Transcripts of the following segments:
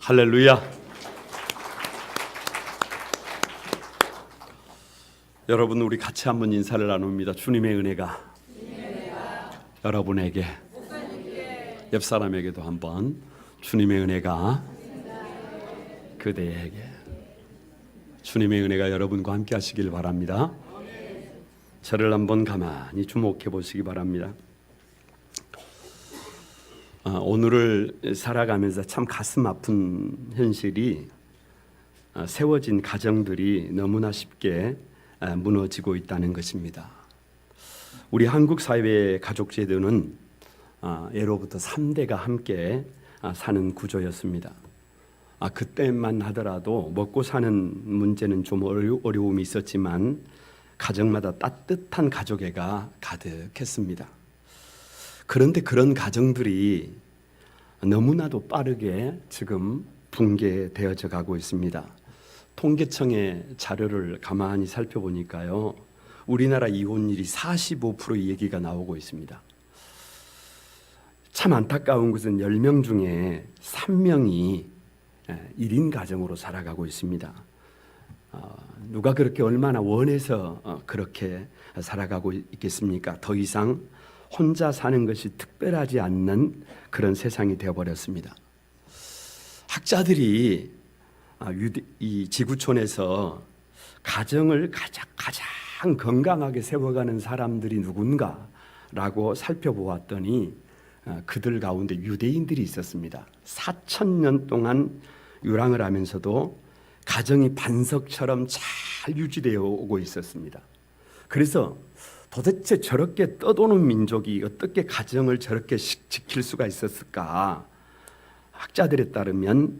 할렐루야. 여러분, 우리 같이 한번 인사를 나눕니다. 주님의 은혜가 여러분에게, 옆 사람에게도 한번 주님의 은혜가 그대에게, 주님의 은혜가 여러분과 함께 하시길 바랍니다. 저를 한번 가만히 주목해 보시기 바랍니다. 오늘을 살아가면서 참 가슴 아픈 현실이 세워진 가정들이 너무나 쉽게 무너지고 있다는 것입니다. 우리 한국 사회의 가족 제도는 예로부터 3대가 함께 사는 구조였습니다. 그때만 하더라도 먹고 사는 문제는 좀 어려움이 있었지만 가정마다 따뜻한 가족애가 가득했습니다. 그런데 그런 가정들이 너무나도 빠르게 지금 붕괴되어져 가고 있습니다. 통계청의 자료를 가만히 살펴보니까요, 우리나라 이혼율이 45%의 얘기가 나오고 있습니다. 참 안타까운 것은 10명 중에 3명이 1인 가정으로 살아가고 있습니다. 누가 그렇게 얼마나 원해서 그렇게 살아가고 있겠습니까? 더 이상 혼자 사는 것이 특별하지 않는 그런 세상이 되어버렸습니다. 학자들이 이 지구촌에서 가정을 가장 건강하게 세워가는 사람들이 누군가라고 살펴보았더니 그들 가운데 유대인들이 있었습니다. 4,000년 동안 유랑을 하면서도 가정이 반석처럼 잘 유지되어 오고 있었습니다. 그래서 도대체 저렇게 떠도는 민족이 어떻게 가정을 저렇게 지킬 수가 있었을까? 학자들에 따르면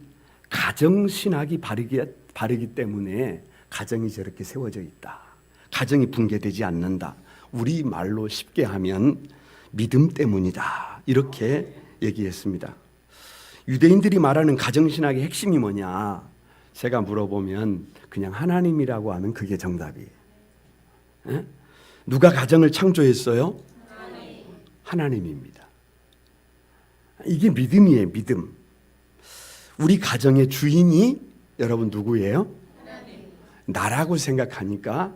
가정신학이 바르기 때문에 가정이 저렇게 세워져 있다. 가정이 붕괴되지 않는다. 우리 말로 쉽게 하면 믿음 때문이다. 이렇게 얘기했습니다. 유대인들이 말하는 가정신학의 핵심이 뭐냐? 제가 물어보면 그냥 하나님이라고 하면 그게 정답이에요. 에? 누가 가정을 창조했어요? 하나님입니다. 이게 믿음이에요, 믿음. 우리 가정의 주인이 여러분 누구예요? 나라고 생각하니까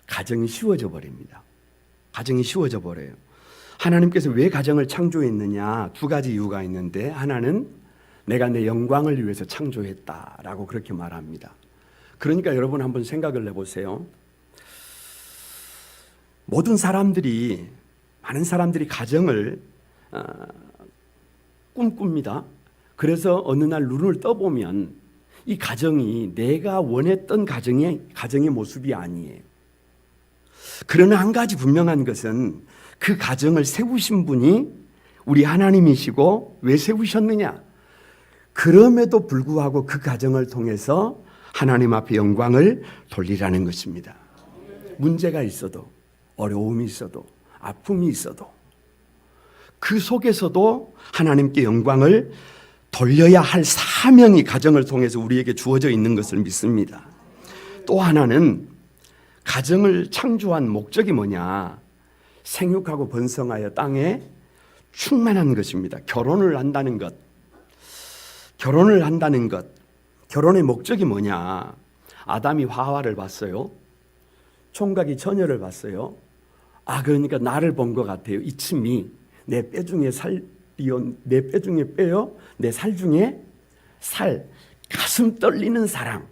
가정이 쉬워져 버립니다. 가정이 쉬워져 버려요. 하나님께서 왜 가정을 창조했느냐? 두 가지 이유가 있는데, 하나는 내가 내 영광을 위해서 창조했다라고 그렇게 말합니다. 그러니까 여러분 한번 생각을 해보세요. 많은 사람들이 가정을 꿈꿉니다. 그래서 어느 날 눈을 떠보면 이 가정이 내가 원했던 가정의 모습이 아니에요. 그러나 한 가지 분명한 것은 그 가정을 세우신 분이 우리 하나님이시고, 왜 세우셨느냐? 그럼에도 불구하고 그 가정을 통해서 하나님 앞에 영광을 돌리라는 것입니다. 문제가 있어도, 어려움이 있어도, 아픔이 있어도 그 속에서도 하나님께 영광을 돌려야 할 사명이 가정을 통해서 우리에게 주어져 있는 것을 믿습니다. 또 하나는 가정을 창조한 목적이 뭐냐? 생육하고 번성하여 땅에 충만한 것입니다. 결혼을 한다는 것. 결혼의 목적이 뭐냐? 아담이 하와를 봤어요. 총각이 처녀를 봤어요. 그러니까 나를 본 것 같아요. 이 침이 내 뼈 중에 내 뼈 중에 뼈요, 내 살 중에 살, 가슴 떨리는 사랑.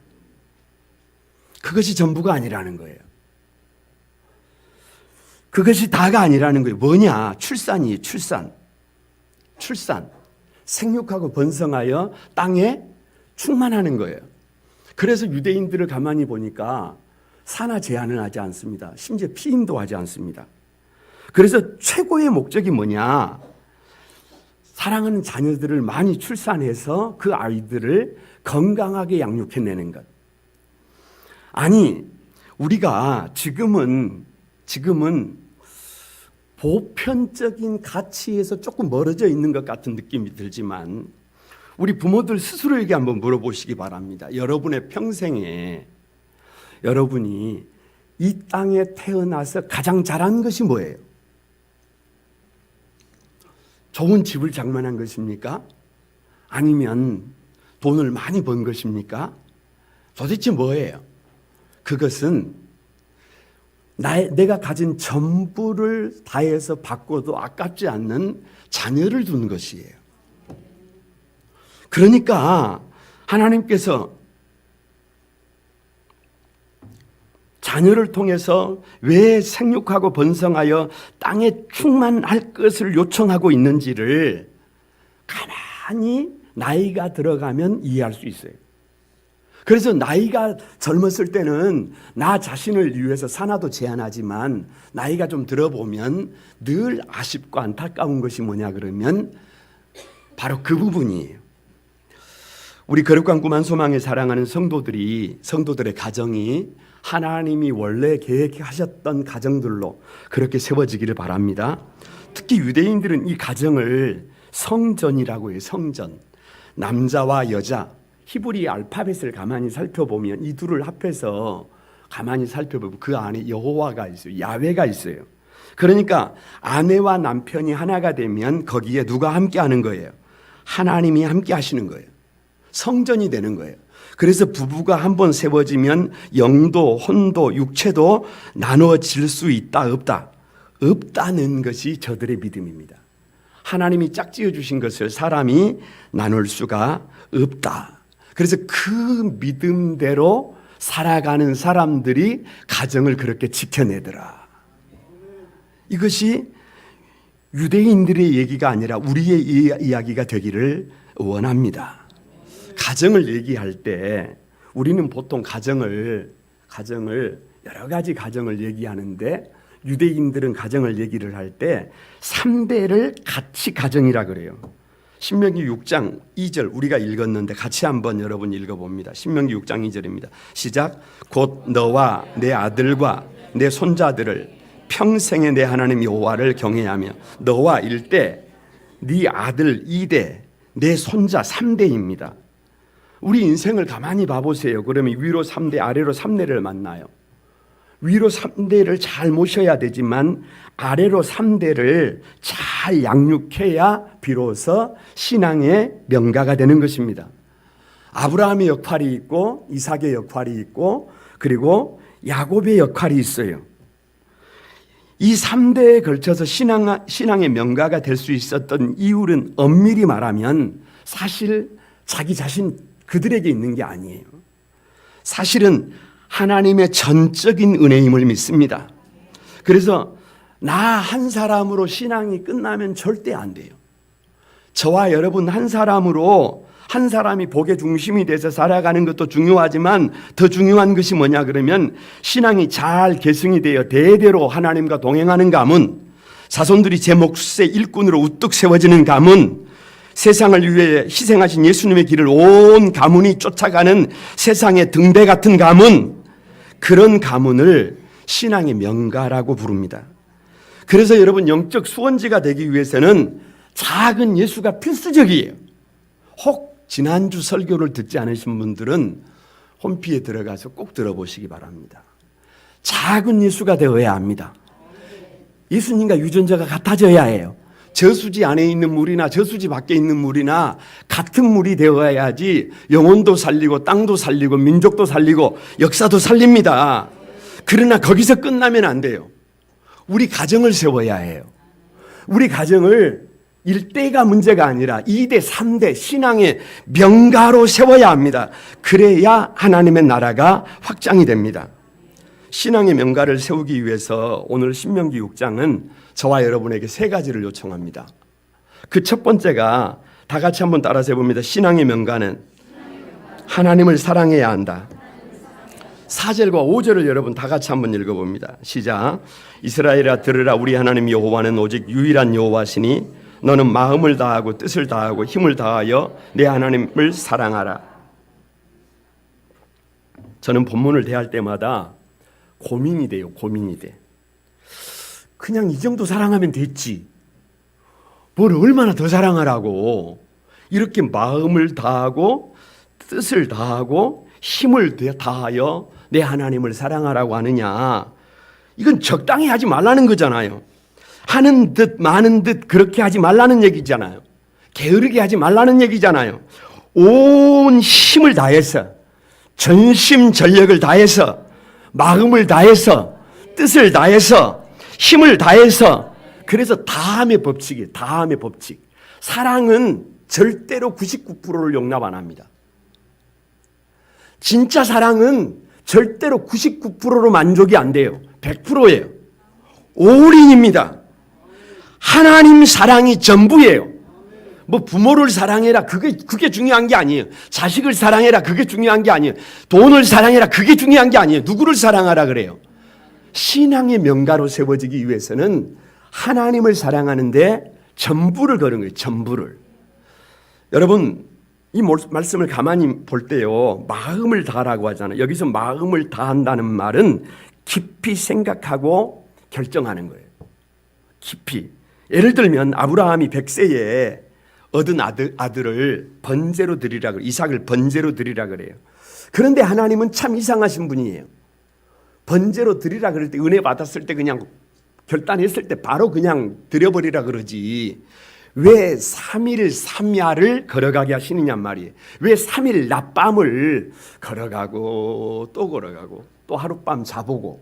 그것이 전부가 아니라는 거예요. 그것이 다가 아니라는 거예요. 뭐냐? 출산이에요. 출산. 생육하고 번성하여 땅에 충만하는 거예요. 그래서 유대인들을 가만히 보니까 산하 제한을 하지 않습니다. 심지어 피임도 하지 않습니다. 그래서 최고의 목적이 뭐냐? 사랑하는 자녀들을 많이 출산해서 그 아이들을 건강하게 양육해내는 것. 아니, 우리가 지금은 보편적인 가치에서 조금 멀어져 있는 것 같은 느낌이 들지만, 우리 부모들 스스로에게 한번 물어보시기 바랍니다. 여러분의 평생에 여러분이 이 땅에 태어나서 가장 잘한 것이 뭐예요? 좋은 집을 장만한 것입니까? 아니면 돈을 많이 번 것입니까? 도대체 뭐예요? 그것은 내가 가진 전부를 다해서 바꿔도 아깝지 않는 자녀를 둔 것이에요. 그러니까 하나님께서 자녀를 통해서 왜 생육하고 번성하여 땅에 충만할 것을 요청하고 있는지를 가만히 나이가 들어가면 이해할 수 있어요. 그래서 나이가 젊었을 때는 나 자신을 위해서 사나도 제한하지만 나이가 좀 들어보면 늘 아쉽고 안타까운 것이 뭐냐 그러면 바로 그 부분이에요. 우리 거룩한 꿈한 소망에 사랑하는 성도들의 가정이 하나님이 원래 계획하셨던 가정들로 그렇게 세워지기를 바랍니다. 특히 유대인들은 이 가정을 성전이라고 해요. 성전. 남자와 여자, 히브리 알파벳을 가만히 살펴보면 이 둘을 합해서 가만히 살펴보면 그 안에 여호와가 있어요. 야훼가 있어요. 그러니까 아내와 남편이 하나가 되면 거기에 누가 함께 하는 거예요? 하나님이 함께 하시는 거예요. 성전이 되는 거예요. 그래서 부부가 한번 세워지면 영도, 혼도, 육체도 나눠질 수 있다, 없다? 없다는 것이 저들의 믿음입니다. 하나님이 짝지어 주신 것을 사람이 나눌 수가 없다. 그래서 그 믿음대로 살아가는 사람들이 가정을 그렇게 지켜내더라. 이것이 유대인들의 얘기가 아니라 우리의 이야기가 되기를 원합니다. 가정을 얘기할 때 우리는 보통 가정을 여러 가지 가정을 얘기하는데 유대인들은 가정을 얘기를 할 때 3대를 같이 가정이라 그래요. 신명기 6장 2절 우리가 읽었는데 같이 한번 여러분 읽어봅니다. 신명기 6장 2절입니다. 시작. 곧 너와 내 아들과 내 손자들을 평생에 내 하나님 여호와를 경외하며 너와 1대, 네 아들 2대, 내 손자 3대입니다. 우리 인생을 가만히 봐보세요. 그러면 위로 3대, 아래로 3대를 만나요. 위로 3대를 잘 모셔야 되지만 아래로 3대를 잘 양육해야 비로소 신앙의 명가가 되는 것입니다. 아브라함의 역할이 있고 이삭의 역할이 있고 그리고 야곱의 역할이 있어요. 이 3대에 걸쳐서 신앙의 명가가 될 수 있었던 이유는 엄밀히 말하면 사실 자기 자신 그들에게 있는 게 아니에요. 사실은 하나님의 전적인 은혜임을 믿습니다. 그래서 나 한 사람으로 신앙이 끝나면 절대 안 돼요. 저와 여러분 한 사람으로 한 사람이 복의 중심이 돼서 살아가는 것도 중요하지만 더 중요한 것이 뭐냐 그러면 신앙이 잘 계승이 되어 대대로 하나님과 동행하는 가문, 자손들이 제 몫의 일꾼으로 우뚝 세워지는 가문, 세상을 위해 희생하신 예수님의 길을 온 가문이 쫓아가는 세상의 등대 같은 가문, 그런 가문을 신앙의 명가라고 부릅니다. 그래서 여러분 영적 수원지가 되기 위해서는 작은 예수가 필수적이에요. 혹 지난주 설교를 듣지 않으신 분들은 홈피에 들어가서 꼭 들어보시기 바랍니다. 작은 예수가 되어야 합니다. 예수님과 유전자가 같아져야 해요. 저수지 안에 있는 물이나 저수지 밖에 있는 물이나 같은 물이 되어야지 영혼도 살리고 땅도 살리고 민족도 살리고 역사도 살립니다. 그러나 거기서 끝나면 안 돼요. 우리 가정을 세워야 해요. 우리 가정을 1대가 문제가 아니라 2대, 3대 신앙의 명가로 세워야 합니다. 그래야 하나님의 나라가 확장이 됩니다. 신앙의 명가를 세우기 위해서 오늘 신명기 6장은 저와 여러분에게 3가지를 요청합니다. 그 첫 번째가 다 같이 한번 따라서 해봅니다. 신앙의 명가는 하나님을 사랑해야 한다. 4절과 5절을 여러분 다 같이 한번 읽어봅니다. 시작. 이스라엘아 들으라. 우리 하나님 여호와는 오직 유일한 여호와시니 너는 마음을 다하고 뜻을 다하고 힘을 다하여 내 하나님을 사랑하라. 저는 본문을 대할 때마다 고민이 돼요. 고민이 돼. 그냥 이 정도 사랑하면 됐지. 뭘 얼마나 더 사랑하라고. 이렇게 마음을 다하고 뜻을 다하고 힘을 다하여 내 하나님을 사랑하라고 하느냐. 이건 적당히 하지 말라는 거잖아요. 하는 듯 많은 듯 그렇게 하지 말라는 얘기잖아요. 게으르게 하지 말라는 얘기잖아요. 온 힘을 다해서, 전심전력을 다해서, 마음을 다해서, 뜻을 다해서, 힘을 다해서, 그래서 다함의 법칙이에요. 다함의 법칙. 사랑은 절대로 99%를 용납 안 합니다. 진짜 사랑은 절대로 99%로 만족이 안 돼요. 100%예요. 올인입니다. 하나님 사랑이 전부예요. 뭐 부모를 사랑해라 그게 중요한 게 아니에요. 자식을 사랑해라 그게 중요한 게 아니에요. 돈을 사랑해라 그게 중요한 게 아니에요. 누구를 사랑하라 그래요? 신앙의 명가로 세워지기 위해서는 하나님을 사랑하는데 전부를 거는 거예요. 전부를. 여러분 이 말씀을 가만히 볼 때요, 마음을 다하라고 하잖아요. 여기서 마음을 다한다는 말은 깊이 생각하고 결정하는 거예요. 깊이. 예를 들면 아브라함이 100세에 얻은 아들을 번제로 드리라 그래요. 이삭을 번제로 드리라 그래요. 그런데 하나님은 참 이상하신 분이에요. 번제로 드리라 그럴 때, 은혜 받았을 때 그냥 결단했을 때 바로 그냥 드려버리라 그러지. 왜 3일 3야를 걸어가게 하시느냐 말이에요. 왜 3일 낮밤을 걸어가고 또 걸어가고 또 하룻밤 자보고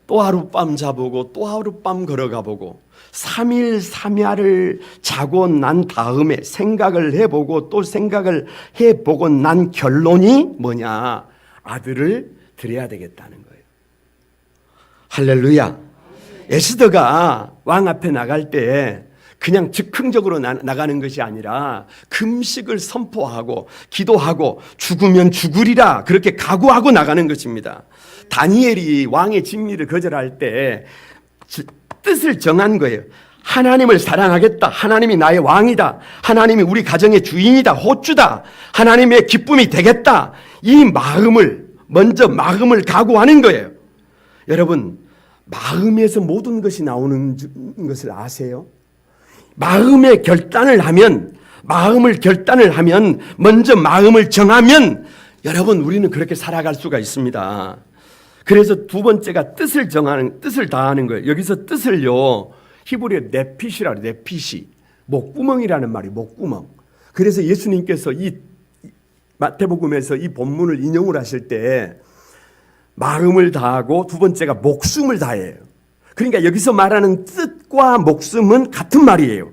또 하룻밤 자보고 또 하룻밤 걸어가보고 3일 3야를 자고 난 다음에 생각을 해보고 또 생각을 해보고 난 결론이 뭐냐? 아들을 드려야 되겠다는 거예요. 할렐루야. 에스더가 왕 앞에 나갈 때 그냥 즉흥적으로 나가는 것이 아니라 금식을 선포하고 기도하고 죽으면 죽으리라 그렇게 각오하고 나가는 것입니다. 다니엘이 왕의 진미를 거절할 때 뜻을 정한 거예요. 하나님을 사랑하겠다. 하나님이 나의 왕이다. 하나님이 우리 가정의 주인이다. 호주다. 하나님의 기쁨이 되겠다. 이 마음을 먼저 마음을 각오하는 거예요. 여러분, 마음에서 모든 것이 나오는 것을 아세요? 마음의 결단을 하면, 먼저 마음을 정하면 여러분 우리는 그렇게 살아갈 수가 있습니다. 그래서 두 번째가 뜻을 다하는 거예요. 여기서 뜻을요, 히브리어 네핏이라고 해요. 네핏이 목구멍이라는 말이 목구멍. 그래서 예수님께서 이 마태복음에서 이 본문을 인용을 하실 때 마음을 다하고 두 번째가 목숨을 다해요. 그러니까 여기서 말하는 뜻과 목숨은 같은 말이에요.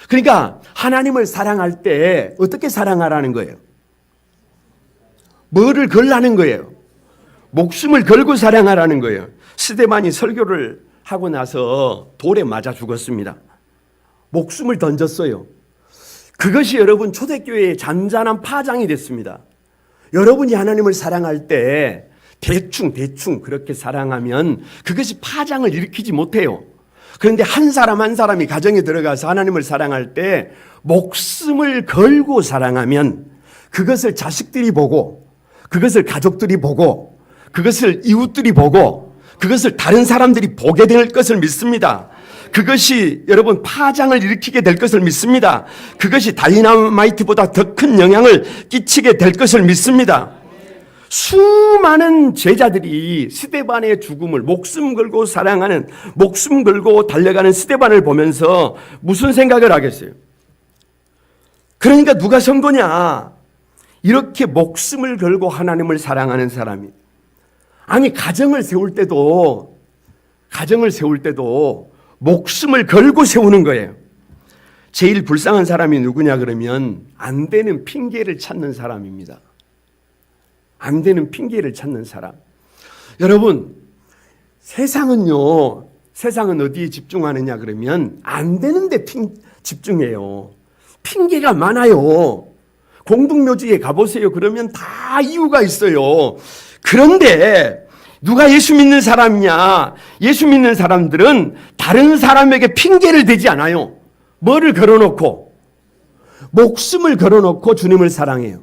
그러니까 하나님을 사랑할 때 어떻게 사랑하라는 거예요? 뭐를 걸라는 거예요? 목숨을 걸고 사랑하라는 거예요. 스데반이 설교를 하고 나서 돌에 맞아 죽었습니다. 목숨을 던졌어요. 그것이 여러분 초대교회의 잔잔한 파장이 됐습니다. 여러분이 하나님을 사랑할 때 대충 그렇게 사랑하면 그것이 파장을 일으키지 못해요. 그런데 한 사람 한 사람이 가정에 들어가서 하나님을 사랑할 때 목숨을 걸고 사랑하면 그것을 자식들이 보고, 그것을 가족들이 보고, 그것을 이웃들이 보고, 그것을 다른 사람들이 보게 될 것을 믿습니다. 그것이 여러분 파장을 일으키게 될 것을 믿습니다. 그것이 다이나마이트보다 더 큰 영향을 끼치게 될 것을 믿습니다. 수많은 제자들이 스데반의 죽음을 목숨 걸고 사랑하는, 목숨 걸고 달려가는 스데반을 보면서 무슨 생각을 하겠어요? 그러니까 누가 선거냐? 이렇게 목숨을 걸고 하나님을 사랑하는 사람이. 아니, 가정을 세울 때도 목숨을 걸고 세우는 거예요. 제일 불쌍한 사람이 누구냐 그러면 안 되는 핑계를 찾는 사람입니다. 안 되는 핑계를 찾는 사람. 여러분, 세상은 어디에 집중하느냐 그러면 안 되는데 집중해요. 핑계가 많아요. 공동묘지에 가보세요. 그러면 다 이유가 있어요. 그런데 누가 예수 믿는 사람이냐? 예수 믿는 사람들은 다른 사람에게 핑계를 대지 않아요. 뭐를 걸어놓고? 목숨을 걸어놓고 주님을 사랑해요.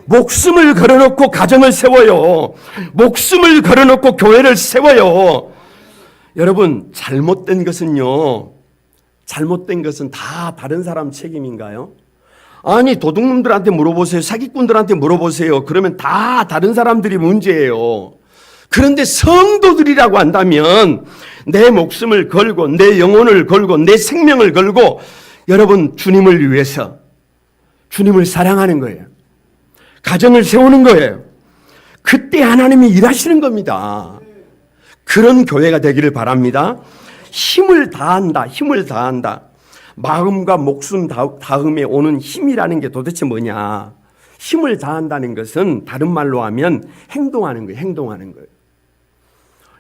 목숨을 걸어놓고 가정을 세워요. 목숨을 걸어놓고 교회를 세워요. 여러분, 잘못된 것은 다 다른 사람 책임인가요? 아니, 도둑놈들한테 물어보세요. 사기꾼들한테 물어보세요. 그러면 다 다른 사람들이 문제예요. 그런데 성도들이라고 한다면 내 목숨을 걸고 내 영혼을 걸고 내 생명을 걸고 여러분 주님을 위해서 주님을 사랑하는 거예요. 가정을 세우는 거예요. 그때 하나님이 일하시는 겁니다. 그런 교회가 되기를 바랍니다. 힘을 다한다. 힘을 다한다. 마음과 목숨 다음에 오는 힘이라는 게 도대체 뭐냐? 힘을 다한다는 것은 다른 말로 하면 행동하는 거예요. 행동하는 거예요.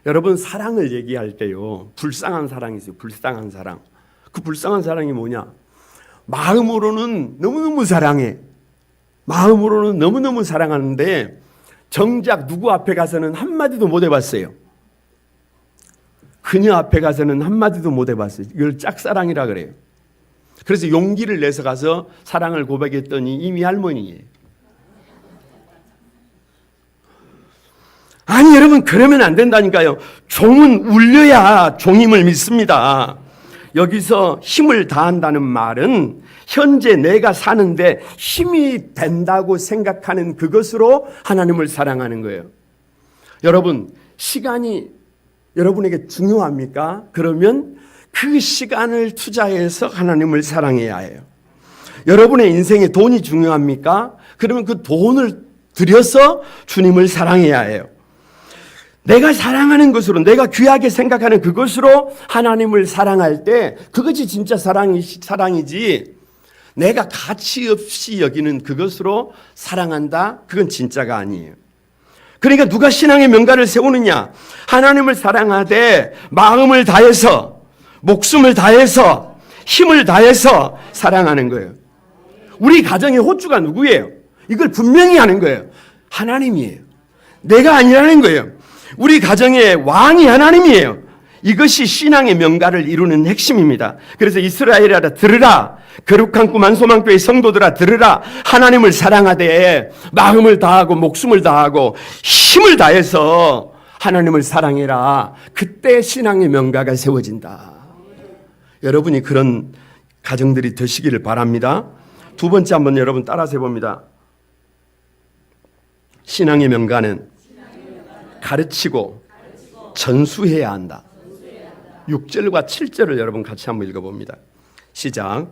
여러분, 사랑을 얘기할 때요, 불쌍한 사랑이 있어요. 불쌍한 사랑. 그 불쌍한 사랑이 뭐냐? 마음으로는 너무너무 사랑해. 마음으로는 너무너무 사랑하는데 정작 누구 앞에 가서는 한마디도 못 해봤어요. 그녀 앞에 가서는 한마디도 못 해봤어요. 이걸 짝사랑이라 그래요. 그래서 용기를 내서 가서 사랑을 고백했더니 이미 할머니예요. 아니 여러분, 그러면 안 된다니까요. 종은 울려야 종임을 믿습니다. 여기서 힘을 다한다는 말은 현재 내가 사는데 힘이 된다고 생각하는 그것으로 하나님을 사랑하는 거예요. 여러분, 시간이 여러분에게 중요합니까? 그러면 그 시간을 투자해서 하나님을 사랑해야 해요. 여러분의 인생에 돈이 중요합니까? 그러면 그 돈을 들여서 주님을 사랑해야 해요. 내가 사랑하는 것으로, 내가 귀하게 생각하는 그것으로 하나님을 사랑할 때 그것이 진짜 사랑이지, 내가 가치 없이 여기는 그것으로 사랑한다? 그건 진짜가 아니에요. 그러니까 누가 신앙의 명가를 세우느냐? 하나님을 사랑하되 마음을 다해서, 목숨을 다해서, 힘을 다해서 사랑하는 거예요. 우리 가정의 호주가 누구예요? 이걸 분명히 하는 거예요. 하나님이에요. 내가 아니라는 거예요. 우리 가정의 왕이 하나님이에요. 이것이 신앙의 명가를 이루는 핵심입니다. 그래서 이스라엘아 들으라. 거룩한 꿈 한소망교회 성도들아 들으라. 하나님을 사랑하되 마음을 다하고 목숨을 다하고 힘을 다해서 하나님을 사랑해라. 그때 신앙의 명가가 세워진다. 여러분이 그런 가정들이 되시기를 바랍니다. 두 번째 한번 여러분 따라서 해봅니다. 신앙의 명가는 가르치고 전수해야 한다. 6절과 7절을 여러분 같이 한번 읽어봅니다. 시작.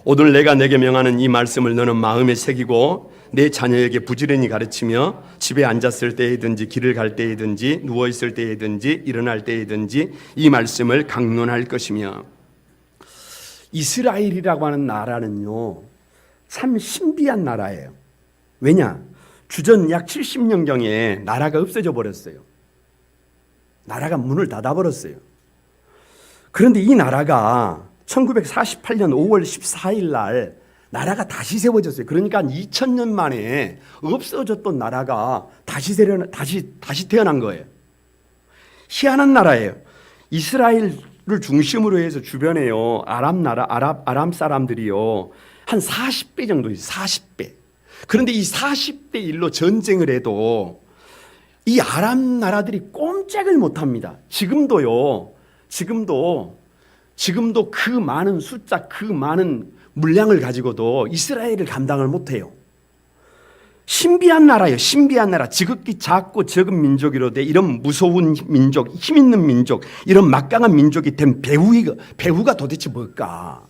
오늘 내가 내게 명하는 이 말씀을 너는 마음에 새기고 내 자녀에게 부지런히 가르치며 집에 앉았을 때이든지 길을 갈 때이든지 누워있을 때이든지 일어날 때이든지 이 말씀을 강론할 것이며. 이스라엘이라고 하는 나라는요, 참 신비한 나라예요. 왜냐? 주전 약 70년경에 나라가 없어져 버렸어요. 나라가 문을 닫아버렸어요. 그런데 이 나라가 1948년 5월 14일 날 나라가 다시 세워졌어요. 그러니까 2000년 만에 없어졌던 나라가 다시 태어난 거예요. 희한한 나라예요. 이스라엘을 중심으로 해서 주변에요, 아람 사람들이요, 한 40배 정도 있어요. 40배. 그런데 이 40대 1로 전쟁을 해도 이 아람 나라들이 꼼짝을 못합니다. 지금도 그 많은 숫자, 그 많은 물량을 가지고도 이스라엘을 감당을 못해요. 신비한 나라예요. 신비한 나라. 지극히 작고 적은 민족이로되 이런 무서운 민족, 힘 있는 민족, 이런 막강한 민족이 된 배후가 도대체 뭘까?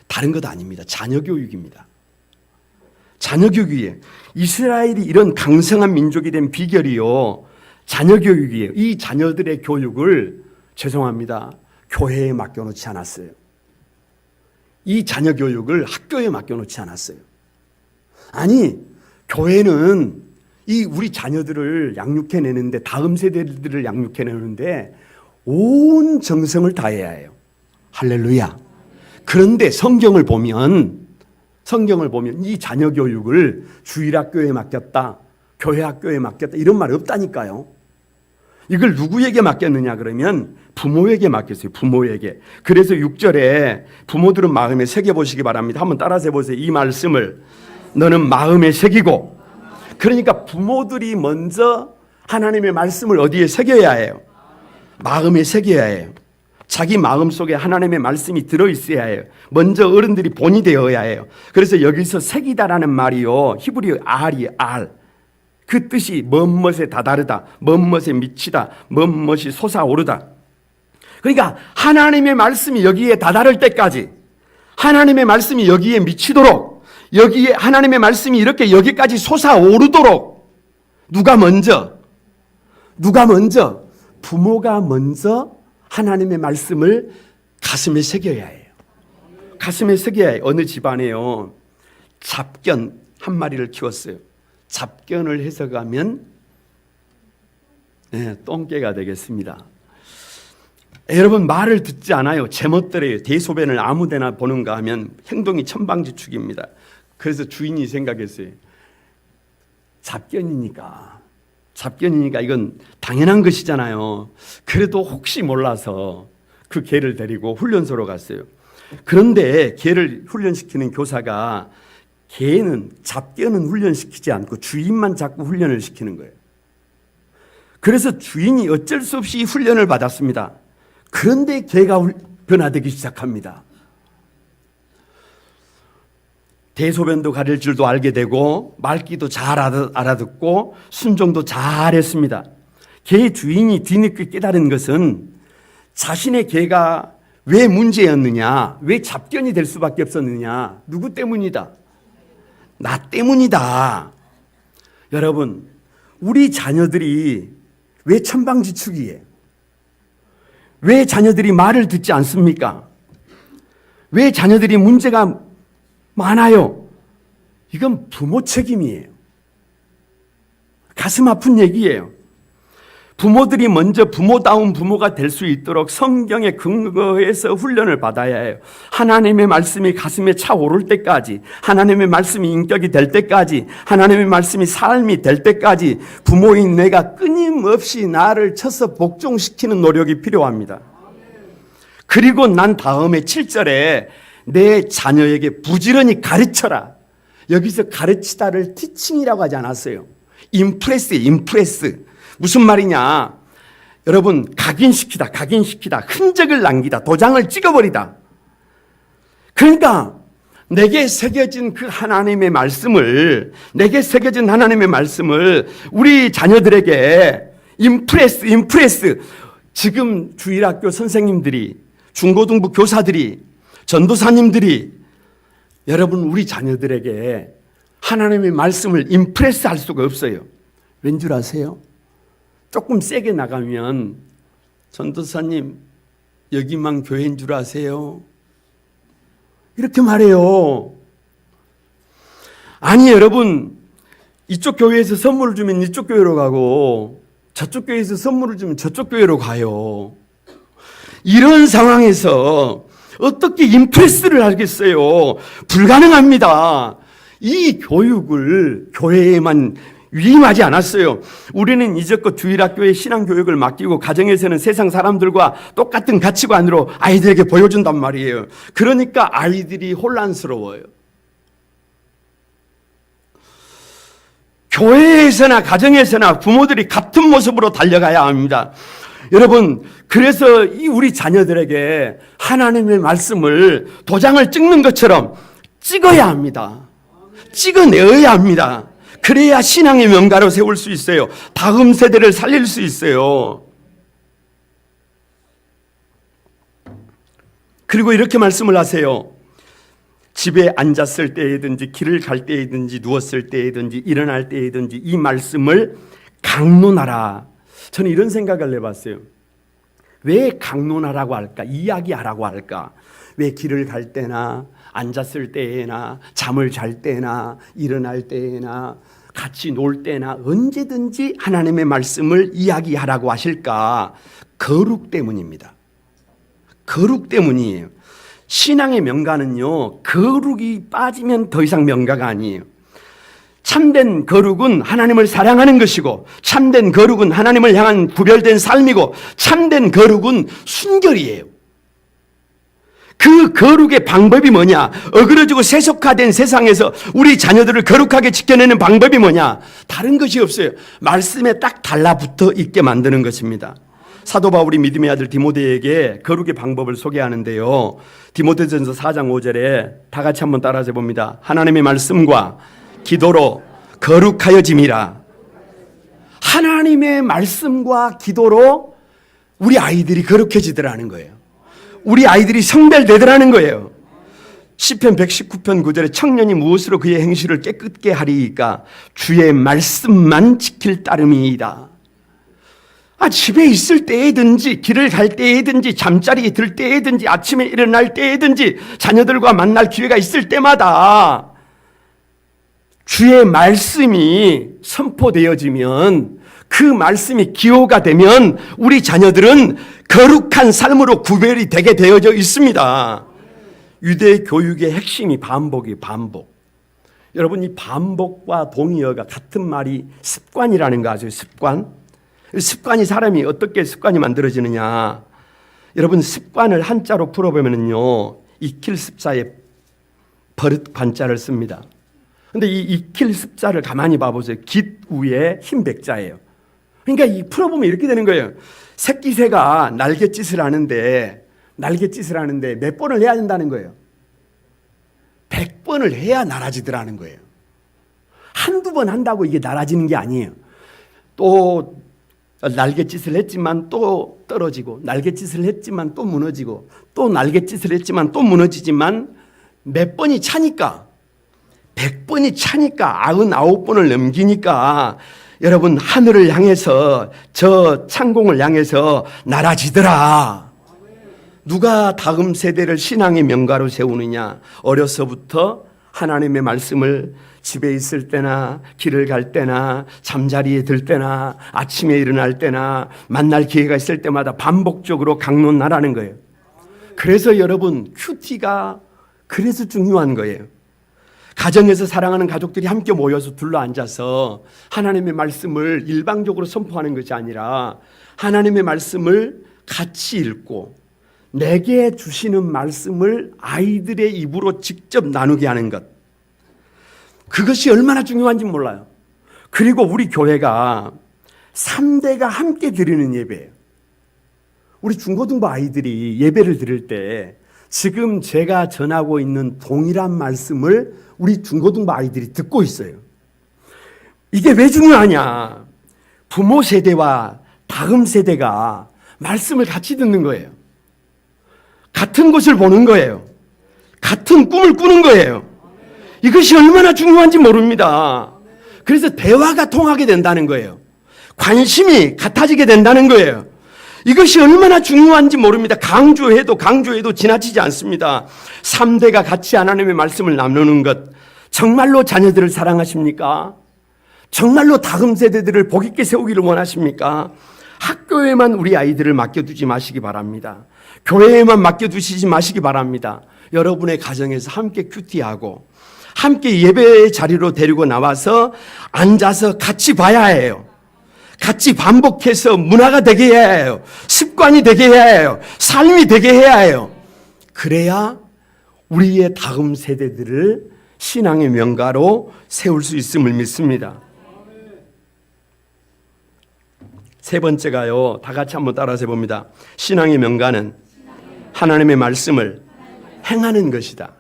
다른 것 아닙니다. 자녀교육입니다. 자녀교육이에요. 이스라엘이 이런 강성한 민족이 된 비결이요, 자녀교육이에요. 이 자녀들의 교육을, 죄송합니다, 교회에 맡겨놓지 않았어요. 이 자녀교육을 학교에 맡겨놓지 않았어요. 아니, 교회는 이 우리 자녀들을 양육해내는데, 다음 세대들을 양육해내는데 온 정성을 다해야 해요. 할렐루야. 그런데 성경을 보면 이 자녀 교육을 주일학교에 맡겼다, 교회 학교에 맡겼다, 이런 말 없다니까요. 이걸 누구에게 맡겼느냐 그러면 부모에게 맡겼어요. 부모에게. 그래서 6절에 부모들은 마음에 새겨보시기 바랍니다. 한번 따라서 해보세요. 이 말씀을 너는 마음에 새기고. 그러니까 부모들이 먼저 하나님의 말씀을 어디에 새겨야 해요? 마음에 새겨야 해요. 자기 마음속에 하나님의 말씀이 들어있어야 해요. 먼저 어른들이 본이 되어야 해요. 그래서 여기서 새기다라는 말이요, 히브리어 알. 그 뜻이 멋멋에 다다르다, 멋멋에 미치다, 멋멋이 솟아오르다. 그러니까 하나님의 말씀이 여기에 다다를 때까지, 하나님의 말씀이 여기에 미치도록 여기에 하나님의 말씀이 이렇게 여기까지 솟아오르도록 누가 먼저? 부모가 먼저 하나님의 말씀을 가슴에 새겨야 해요. 가슴에 새겨야 해요. 어느 집안에요, 잡견 한 마리를 키웠어요. 잡견을 해석하면 똥개가 되겠습니다. 여러분, 말을 듣지 않아요. 제멋대로예요. 대소변을 아무데나 보는가 하면 행동이 천방지축입니다. 그래서 주인이 생각했어요. 잡견이니까 이건 당연한 것이잖아요. 그래도 혹시 몰라서 그 개를 데리고 훈련소로 갔어요. 그런데 개를 훈련시키는 교사가 잡견은 훈련시키지 않고 주인만 자꾸 훈련을 시키는 거예요. 그래서 주인이 어쩔 수 없이 훈련을 받았습니다. 그런데 개가 변화되기 시작합니다. 대소변도 가릴 줄도 알게 되고 말귀도 잘 알아듣고 순종도 잘했습니다. 개의 주인이 뒤늦게 깨달은 것은 자신의 개가 왜 문제였느냐, 왜 잡견이 될 수밖에 없었느냐, 누구 때문이다? 나 때문이다. 여러분, 우리 자녀들이 왜 천방지축이에요? 왜 자녀들이 말을 듣지 않습니까? 왜 자녀들이 문제가 많아요? 이건 부모 책임이에요. 가슴 아픈 얘기예요. 부모들이 먼저 부모다운 부모가 될 수 있도록 성경에 근거해서 훈련을 받아야 해요. 하나님의 말씀이 가슴에 차오를 때까지, 하나님의 말씀이 인격이 될 때까지, 하나님의 말씀이 삶이 될 때까지 부모인 내가 끊임없이 나를 쳐서 복종시키는 노력이 필요합니다. 그리고 난 다음에 7절에 내 자녀에게 부지런히 가르쳐라. 여기서 가르치다를 티칭이라고 하지 않았어요. 임프레스. 무슨 말이냐? 여러분, 각인시키다. 흔적을 남기다. 도장을 찍어버리다. 그러니까 내게 새겨진 그 하나님의 말씀을, 우리 자녀들에게 임프레스. 지금 주일학교 선생님들이, 중고등부 교사들이, 전도사님들이, 여러분, 우리 자녀들에게 하나님의 말씀을 임프레스 할 수가 없어요. 왠 줄 아세요? 조금 세게 나가면, 전도사님, 여기만 교회인 줄 아세요? 이렇게 말해요. 아니, 여러분, 이쪽 교회에서 선물을 주면 이쪽 교회로 가고, 저쪽 교회에서 선물을 주면 저쪽 교회로 가요. 이런 상황에서 어떻게 임프레스를 하겠어요? 불가능합니다. 이 교육을 교회에만 위임하지 않았어요. 우리는 이제껏 주일학교에 신앙교육을 맡기고 가정에서는 세상 사람들과 똑같은 가치관으로 아이들에게 보여준단 말이에요. 그러니까 아이들이 혼란스러워요. 교회에서나 가정에서나 부모들이 같은 모습으로 달려가야 합니다. 여러분, 그래서 이 우리 자녀들에게 하나님의 말씀을 도장을 찍는 것처럼 찍어야 합니다. 찍어내어야 합니다. 그래야 신앙의 명가로 세울 수 있어요. 다음 세대를 살릴 수 있어요. 그리고 이렇게 말씀을 하세요. 집에 앉았을 때이든지 길을 갈 때이든지 누웠을 때이든지 일어날 때이든지 이 말씀을 강론하라. 저는 이런 생각을 해봤어요. 왜 강론하라고 할까? 이야기하라고 할까? 왜 길을 갈 때나 앉았을 때나 잠을 잘 때나 일어날 때나 같이 놀 때나 언제든지 하나님의 말씀을 이야기하라고 하실까? 거룩 때문입니다. 거룩 때문이에요. 신앙의 명가는요, 거룩이 빠지면 더 이상 명가가 아니에요. 참된 거룩은 하나님을 사랑하는 것이고, 참된 거룩은 하나님을 향한 구별된 삶이고, 참된 거룩은 순결이에요. 그 거룩의 방법이 뭐냐? 어그러지고 세속화된 세상에서 우리 자녀들을 거룩하게 지켜내는 방법이 뭐냐? 다른 것이 없어요. 말씀에 딱 달라붙어 있게 만드는 것입니다. 사도 바울이 믿음의 아들 디모데에게 거룩의 방법을 소개하는데요. 디모데전서 4장 5절에 다 같이 한번 따라해 봅니다. 하나님의 말씀과 기도로 거룩하여짐이라. 하나님의 말씀과 기도로 우리 아이들이 거룩해지더라는 거예요. 우리 아이들이 성별되더라는 거예요. 시편 119편 9절에 청년이 무엇으로 그의 행실을 깨끗게 하리이까 주의 말씀만 지킬 따름이이다. 집에 있을 때에든지 길을 갈 때에든지 잠자리에 들 때에든지 아침에 일어날 때에든지 자녀들과 만날 기회가 있을 때마다 주의 말씀이 선포되어지면 그 말씀이 기호가 되면 우리 자녀들은 거룩한 삶으로 구별이 되게 되어져 있습니다. 유대 교육의 핵심이 반복이에요. 반복. 여러분, 이 반복과 동의어가 같은 말이 습관이라는 거 아세요? 습관. 습관이 사람이 어떻게 습관이 만들어지느냐. 여러분, 습관을 한자로 풀어보면요, 익힐 습자에 버릇 관자를 씁니다. 근데 이 익힐 습자를 가만히 봐보세요. 깃 위에 흰 백자예요. 그러니까 이 풀어보면 이렇게 되는 거예요. 새끼새가 날갯짓을 하는데 몇 번을 해야 된다는 거예요? 100번을 해야 날아지더라는 거예요. 한두 번 한다고 이게 날아지는 게 아니에요. 또 날갯짓을 했지만 또 떨어지고, 날갯짓을 했지만 또 무너지고, 또 날갯짓을 했지만 또 무너지지만 몇 번이 차니까, 100번이 차니까, 99번을 넘기니까 여러분, 하늘을 향해서, 저 창공을 향해서 날아지더라. 누가 다음 세대를 신앙의 명가로 세우느냐? 어려서부터 하나님의 말씀을 집에 있을 때나 길을 갈 때나 잠자리에 들 때나 아침에 일어날 때나 만날 기회가 있을 때마다 반복적으로 강론하라는 거예요. 그래서 여러분, 큐티가 그래서 중요한 거예요. 가정에서 사랑하는 가족들이 함께 모여서 둘러앉아서 하나님의 말씀을 일방적으로 선포하는 것이 아니라 하나님의 말씀을 같이 읽고 내게 주시는 말씀을 아이들의 입으로 직접 나누게 하는 것. 그것이 얼마나 중요한지 몰라요. 그리고 우리 교회가 3대가 함께 드리는 예배예요. 우리 중고등부 아이들이 예배를 드릴 때 지금 제가 전하고 있는 동일한 말씀을 우리 중고등부 아이들이 듣고 있어요. 이게 왜 중요하냐? 부모 세대와 다음 세대가 말씀을 같이 듣는 거예요. 같은 것을 보는 거예요. 같은 꿈을 꾸는 거예요. 이것이 얼마나 중요한지 모릅니다. 그래서 대화가 통하게 된다는 거예요. 관심이 같아지게 된다는 거예요. 이것이 얼마나 중요한지 모릅니다. 강조해도 지나치지 않습니다. 3대가 같이 하나님의 말씀을 나누는 것, 정말로 자녀들을 사랑하십니까? 정말로 다음 세대들을 복 있게 세우기를 원하십니까? 학교에만 우리 아이들을 맡겨두지 마시기 바랍니다. 교회에만 맡겨두시지 마시기 바랍니다. 여러분의 가정에서 함께 큐티하고 함께 예배의 자리로 데리고 나와서 앉아서 같이 봐야 해요. 같이 반복해서 문화가 되게 해야 해요. 습관이 되게 해야 해요. 삶이 되게 해야 해요. 그래야 우리의 다음 세대들을 신앙의 명가로 세울 수 있음을 믿습니다. 세 번째가요, 다 같이 한번 따라서 해봅니다. 신앙의 명가는 하나님의 말씀을 행하는 것이다.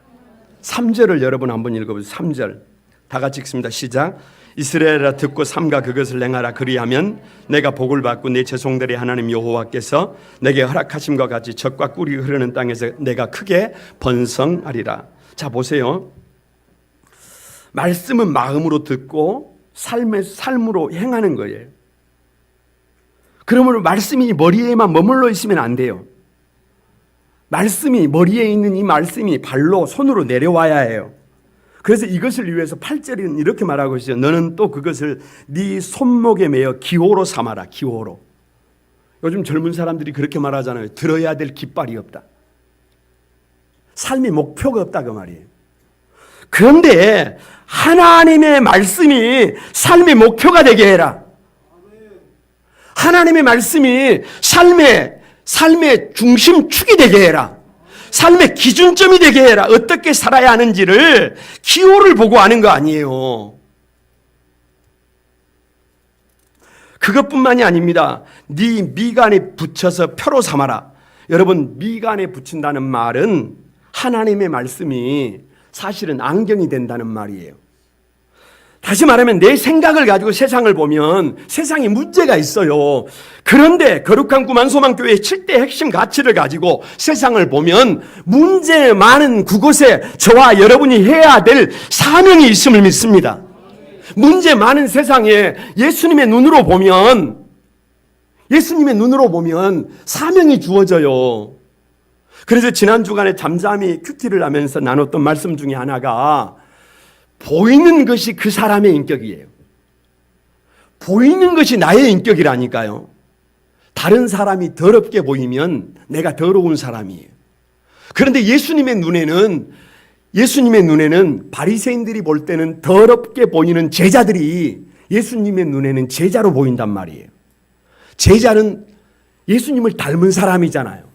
3절을 여러분 한번 읽어보세요. 3절 다 같이 읽습니다. 시작. 이스라엘아 듣고 삼가 그것을 행하라. 그리하면 내가 복을 받고 내 자손들의 하나님 여호와께서 내게 허락하심과 같이 젖과 꿀이 흐르는 땅에서 내가 크게 번성하리라. 자, 보세요. 말씀은 마음으로 듣고 삶으로 행하는 거예요. 그러므로 말씀이 머리에만 머물러 있으면 안 돼요. 말씀이 머리에 있는 이 말씀이 발로 손으로 내려와야 해요. 그래서 이것을 위해서 8절은 이렇게 말하고 있어요. 너는 또 그것을 네 손목에 매어 기호로 삼아라. 기호로. 요즘 젊은 사람들이 그렇게 말하잖아요. 들어야 될 깃발이 없다. 삶의 목표가 없다 그 말이에요. 그런데 하나님의 말씀이 삶의 목표가 되게 해라. 하나님의 말씀이 삶의 중심축이 되게 해라. 삶의 기준점이 되게 해라. 어떻게 살아야 하는지를 기호를 보고 아는 거 아니에요. 그것뿐만이 아닙니다. 네 미간에 붙여서 표로 삼아라. 여러분, 미간에 붙인다는 말은 하나님의 말씀이 사실은 안경이 된다는 말이에요. 다시 말하면 내 생각을 가지고 세상을 보면 세상에 문제가 있어요. 그런데 거룩한 구만소망교회의 7대 핵심 가치를 가지고 세상을 보면 문제 많은 그곳에 저와 여러분이 해야 될 사명이 있음을 믿습니다. 문제 많은 세상에 예수님의 눈으로 보면 사명이 주어져요. 그래서 지난 주간에 잠잠히 큐티를 하면서 나눴던 말씀 중에 하나가 보이는 것이 그 사람의 인격이에요. 보이는 것이 나의 인격이라니까요. 다른 사람이 더럽게 보이면 내가 더러운 사람이에요. 그런데 예수님의 눈에는 바리새인들이 볼 때는 더럽게 보이는 제자들이 예수님의 눈에는 제자로 보인단 말이에요. 제자는 예수님을 닮은 사람이잖아요.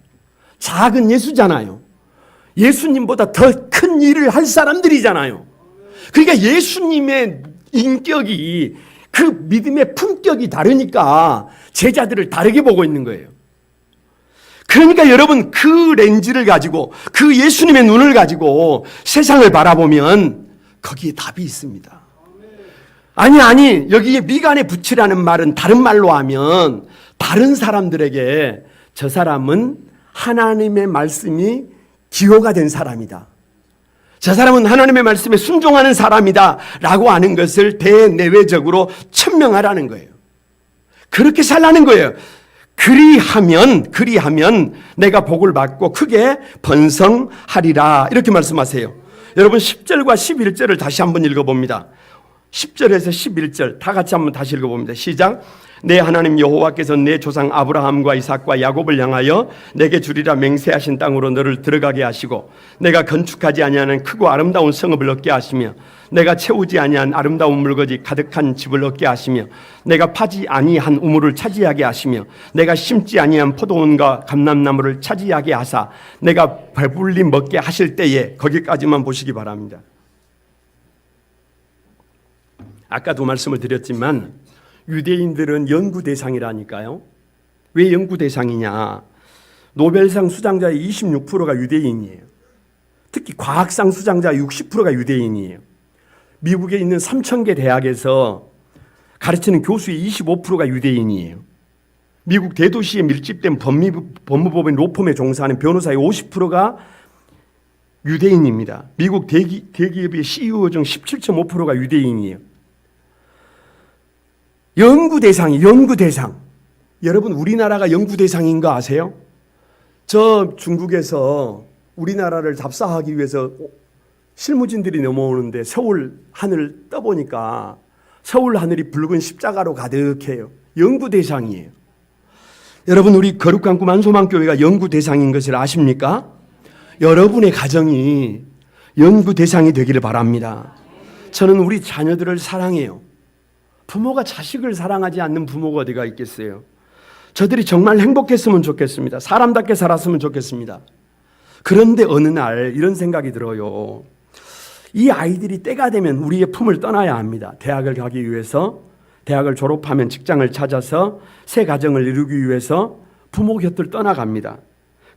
작은 예수잖아요. 예수님보다 더 큰 일을 할 사람들이잖아요. 그러니까 예수님의 인격이 그 믿음의 품격이 다르니까 제자들을 다르게 보고 있는 거예요. 그러니까 여러분 그 렌즈를 가지고 그 예수님의 눈을 가지고 세상을 바라보면 거기에 답이 있습니다. 아니 여기에 미간에 붙이라는 말은 다른 말로 하면 다른 사람들에게 저 사람은 하나님의 말씀이 기호가 된 사람이다. 저 사람은 하나님의 말씀에 순종하는 사람이다 라고 하는 것을 대내외적으로 천명하라는 거예요. 그렇게 살라는 거예요. 그리하면 내가 복을 받고 크게 번성하리라 이렇게 말씀하세요. 여러분 10절과 11절을 다시 한번 읽어봅니다. 10절에서 11절 다 같이 한번 다시 읽어봅니다. 시작. 내 하나님 여호와께서 내 조상 아브라함과 이삭과 야곱을 향하여 내게 주리라 맹세하신 땅으로 너를 들어가게 하시고 내가 건축하지 아니하는 크고 아름다운 성읍을 얻게 하시며 내가 채우지 아니한 아름다운 물거지 가득한 집을 얻게 하시며 내가 파지 아니한 우물을 차지하게 하시며 내가 심지 아니한 포도원과 감람나무를 차지하게 하사 내가 배불리 먹게 하실 때에 거기까지만 보시기 바랍니다. 아까도 말씀을 드렸지만 유대인들은 연구 대상이라니까요. 왜 연구 대상이냐? 노벨상 수장자의 26%가 유대인이에요. 특히 과학상 수장자 60%가 유대인이에요. 미국에 있는 3,000개 대학에서 가르치는 교수의 25%가 유대인이에요. 미국 대도시에 밀집된 법무법인 로펌에 종사하는 변호사의 50%가 유대인입니다. 미국 대기업의 CEO 중 17.5%가 유대인이에요. 연구 대상. 여러분 우리나라가 연구 대상인 거 아세요? 저 중국에서 우리나라를 답사하기 위해서 실무진들이 넘어오는데 서울 하늘 떠보니까 서울 하늘이 붉은 십자가로 가득해요. 연구 대상이에요. 여러분 우리 거룩한 꿈 한소망교회가 연구 대상인 것을 아십니까? 여러분의 가정이 연구 대상이 되기를 바랍니다. 저는 우리 자녀들을 사랑해요. 부모가 자식을 사랑하지 않는 부모가 어디가 있겠어요? 저들이 정말 행복했으면 좋겠습니다. 사람답게 살았으면 좋겠습니다. 그런데 어느 날 이런 생각이 들어요. 이 아이들이 때가 되면 우리의 품을 떠나야 합니다. 대학을 가기 위해서, 대학을 졸업하면 직장을 찾아서 새 가정을 이루기 위해서 부모 곁을 떠나갑니다.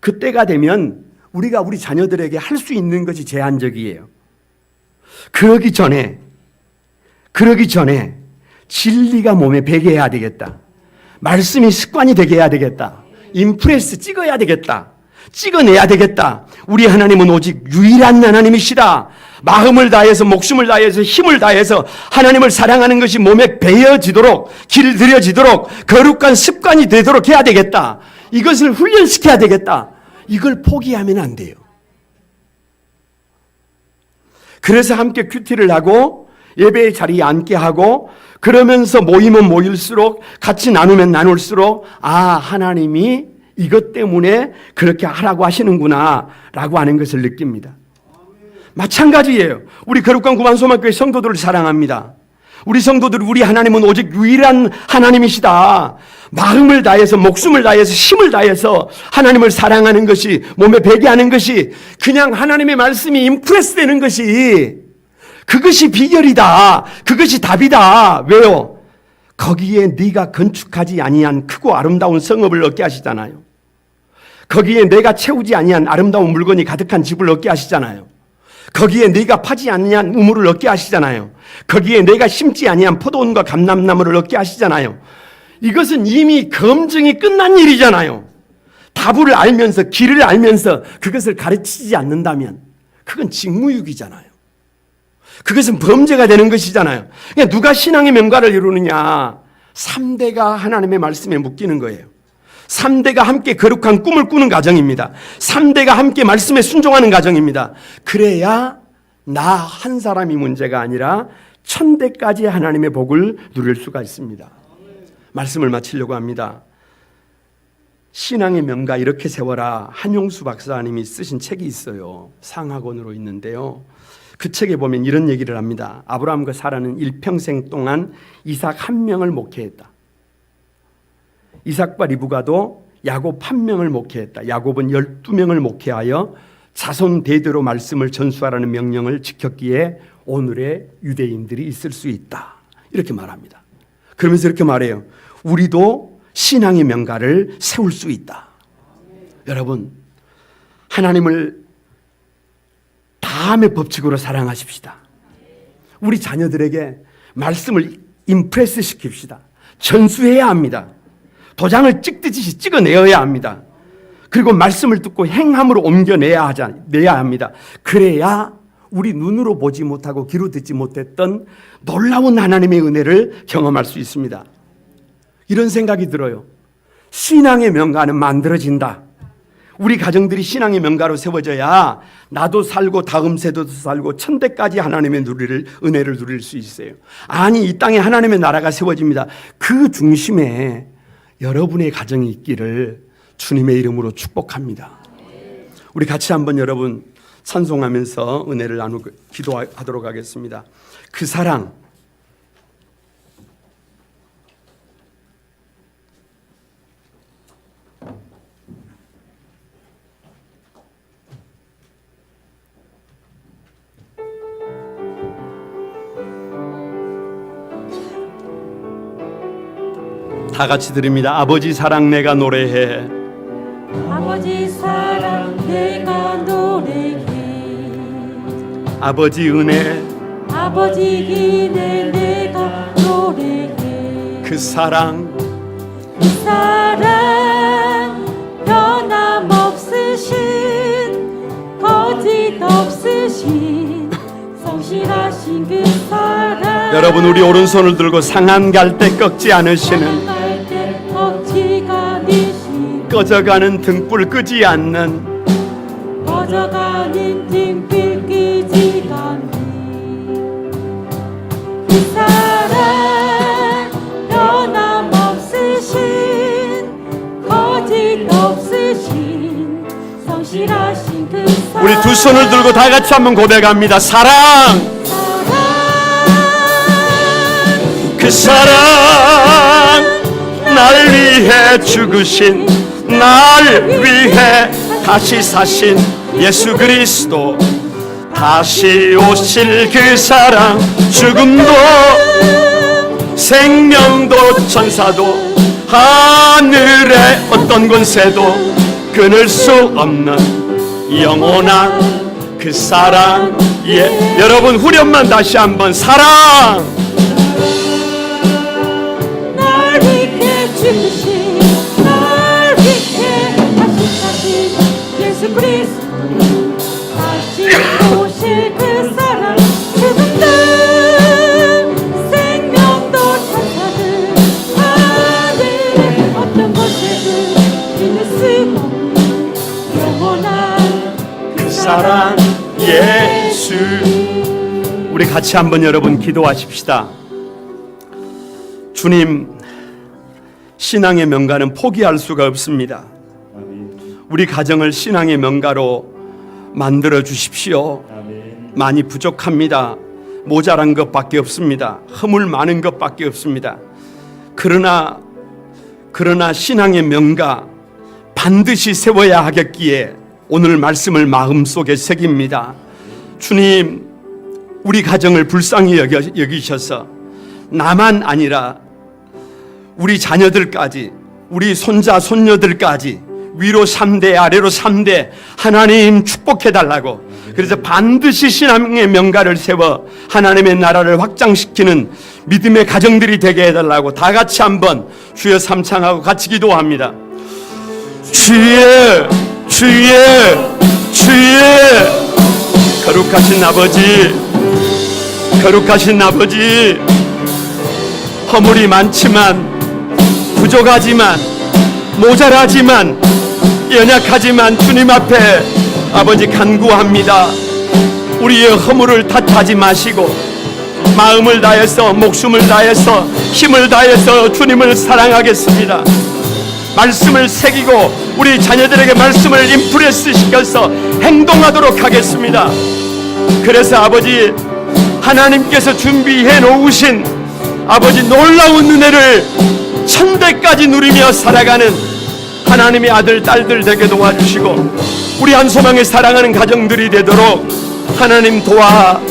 그 때가 되면 우리가 우리 자녀들에게 할 수 있는 것이 제한적이에요. 그러기 전에 진리가 몸에 배게 해야 되겠다. 말씀이 습관이 되게 해야 되겠다. 임프레스 찍어야 되겠다. 찍어내야 되겠다. 우리 하나님은 오직 유일한 하나님이시다. 마음을 다해서 목숨을 다해서 힘을 다해서 하나님을 사랑하는 것이 몸에 배어지도록 길들여지도록 거룩한 습관이 되도록 해야 되겠다. 이것을 훈련시켜야 되겠다. 이걸 포기하면 안 돼요. 그래서 함께 큐티를 하고 예배의 자리에 앉게 하고 그러면서 모이면 모일수록 같이 나누면 나눌수록 하나님이 이것 때문에 그렇게 하라고 하시는구나 라고 하는 것을 느낍니다. 마찬가지예요. 우리 거룩한 구만소망교회 성도들을 사랑합니다. 우리 성도들 우리 하나님은 오직 유일한 하나님이시다. 마음을 다해서 목숨을 다해서 힘을 다해서 하나님을 사랑하는 것이 몸에 배게 하는 것이 그냥 하나님의 말씀이 임프레스 되는 것이 그것이 비결이다. 그것이 답이다. 왜요? 거기에 네가 건축하지 아니한 크고 아름다운 성읍을 얻게 하시잖아요. 거기에 내가 채우지 아니한 아름다운 물건이 가득한 집을 얻게 하시잖아요. 거기에 네가 파지 아니한 우물을 얻게 하시잖아요. 거기에 내가 심지 아니한 포도원과 감람나무를 얻게 하시잖아요. 이것은 이미 검증이 끝난 일이잖아요. 답을 알면서 길을 알면서 그것을 가르치지 않는다면 그건 직무유기잖아요. 그것은 범죄가 되는 것이잖아요. 그러니까 누가 신앙의 명가를 이루느냐? 3대가 하나님의 말씀에 묶이는 거예요. 3대가 함께 거룩한 꿈을 꾸는 가정입니다. 3대가 함께 말씀에 순종하는 가정입니다. 그래야 나 한 사람이 문제가 아니라 1000대까지 하나님의 복을 누릴 수가 있습니다. 말씀을 마치려고 합니다. 신앙의 명가 이렇게 세워라. 한용수 박사님이 쓰신 책이 있어요. 상하권으로 있는데요. 그 책에 보면 이런 얘기를 합니다. 아브라함과 사라는 일평생 동안 이삭 한 명을 목회했다. 이삭과 리브가도 야곱 한 명을 목회했다. 야곱은 12명을 목회하여 자손 대대로 말씀을 전수하라는 명령을 지켰기에 오늘의 유대인들이 있을 수 있다. 이렇게 말합니다. 그러면서 이렇게 말해요. 우리도 신앙의 명가를 세울 수 있다. 여러분, 하나님을 다음의 법칙으로 사랑하십시다. 우리 자녀들에게 말씀을 임프레스 시킵시다. 전수해야 합니다. 도장을 찍듯이 찍어내어야 합니다. 그리고 말씀을 듣고 행함으로 옮겨내야 합니다. 그래야 우리 눈으로 보지 못하고 귀로 듣지 못했던 놀라운 하나님의 은혜를 경험할 수 있습니다. 이런 생각이 들어요. 신앙의 명가는 만들어진다. 우리 가정들이 신앙의 명가로 세워져야 나도 살고 다음 세대도 살고 1000대까지 하나님의 은혜를 누릴 수 있어요. 아니, 이 땅에 하나님의 나라가 세워집니다. 그 중심에 여러분의 가정이 있기를 주님의 이름으로 축복합니다. 우리 같이 한번 여러분 찬송하면서 은혜를 나누고 기도하도록 하겠습니다. 그 사랑, 다 같이 드립니다. 아버지 사랑 내가 노래해. 아버지 사랑 내가 노래해. 아버지 은혜, 아버지 은혜 내가 노래해. 그 사랑, 그 사랑 변함없으신 거짓 없으신 성실하신 그 사랑. 여러분, 우리 오른손을 들고 상한 갈대 꺾지 않으시는, 꺼져가는 등불 끄지 않는, 꺼져가는 등불 끄지 않는 그 사랑 변함없으신 거짓 없으신 성실하신 그 사랑. 우리 두 손을 들고 다 같이 한번 고백합니다. 사랑, 그 사랑 날 위해 죽으신, 날 위해 다시 사신 예수 그리스도, 다시 오실 그 사랑, 죽음도 생명도 천사도 하늘의 어떤 권세도 끊을 수 없는 영원한 그 사랑. 예, 여러분 후렴만 다시 한번. 사랑, 날 위해 죽으신, 날 위해 다시 사신 예수 그리스도, 다시 오실 그 사랑, 죽음도 생명도 천사들 하늘의 어떤 곳에도 끊을 수 없는 영원한 그 사랑 예수. 우리 같이 한번 여러분 기도하십시다. 주님, 신앙의 명가는 포기할 수가 없습니다. 우리 가정을 신앙의 명가로 만들어 주십시오. 많이 부족합니다. 모자란 것밖에 없습니다. 허물 많은 것밖에 없습니다. 그러나 신앙의 명가 반드시 세워야 하겠기에 오늘 말씀을 마음속에 새깁니다. 주님, 우리 가정을 불쌍히 여기셔서 나만 아니라 우리 자녀들까지, 우리 손자 손녀들까지 위로 3대 아래로 3대 하나님 축복해달라고, 그래서 반드시 신앙의 명가를 세워 하나님의 나라를 확장시키는 믿음의 가정들이 되게 해달라고 다 같이 한번 주여 삼창하고 같이 기도합니다. 주의 거룩하신 아버지, 거룩하신 아버지, 허물이 많지만 부족하지만 모자라지만 연약하지만 주님 앞에 아버지 간구합니다. 우리의 허물을 탓하지 마시고 마음을 다해서 목숨을 다해서 힘을 다해서 주님을 사랑하겠습니다. 말씀을 새기고 우리 자녀들에게 말씀을 인프레스 시켜서 행동하도록 하겠습니다. 그래서 아버지, 하나님께서 준비해 놓으신 아버지 놀라운 은혜를 천대까지 누리며 살아가는 하나님의 아들 딸들 되게 도와주시고 우리 한소망에 사랑하는 가정들이 되도록 하나님 도와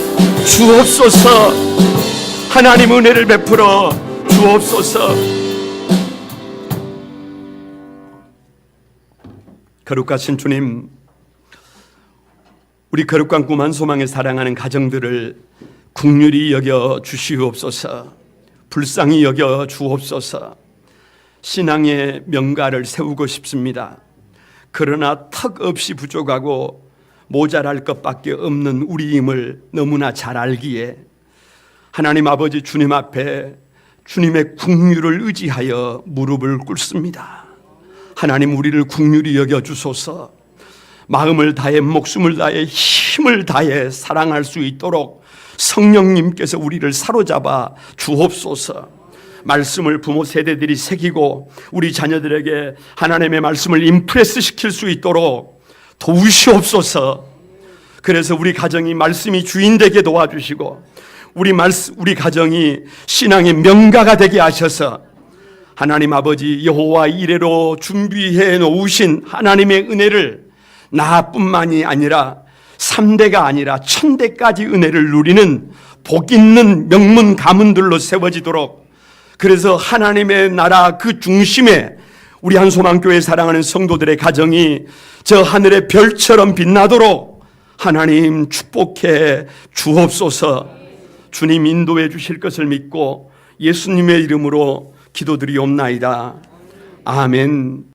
주옵소서. 하나님 은혜를 베풀어 주옵소서. 거룩하신 주님, 우리 거룩한 꿈 한소망에 사랑하는 가정들을 긍휼히 여겨 주시옵소서. 불쌍히 여겨 주옵소서. 신앙의 명가를 세우고 싶습니다. 그러나 턱없이 부족하고 모자랄 것밖에 없는 우리임을 너무나 잘 알기에 하나님 아버지 주님 앞에 주님의 긍휼을 의지하여 무릎을 꿇습니다. 하나님, 우리를 긍휼히 여겨 주소서. 마음을 다해 목숨을 다해 힘을 다해 사랑할 수 있도록 성령님께서 우리를 사로잡아 주옵소서. 말씀을 부모 세대들이 새기고 우리 자녀들에게 하나님의 말씀을 임프레스 시킬 수 있도록 도우시옵소서. 그래서 우리 가정이 말씀이 주인되게 도와주시고 우리 가정이 신앙의 명가가 되게 하셔서 하나님 아버지 여호와 이레로 준비해 놓으신 하나님의 은혜를 나뿐만이 아니라 3대가 아니라 1000대까지 은혜를 누리는 복 있는 명문 가문들로 세워지도록, 그래서 하나님의 나라 그 중심에 우리 한소망교회 사랑하는 성도들의 가정이 저 하늘의 별처럼 빛나도록 하나님 축복해 주옵소서. 주님 인도해 주실 것을 믿고 예수님의 이름으로 기도드리옵나이다. 아멘.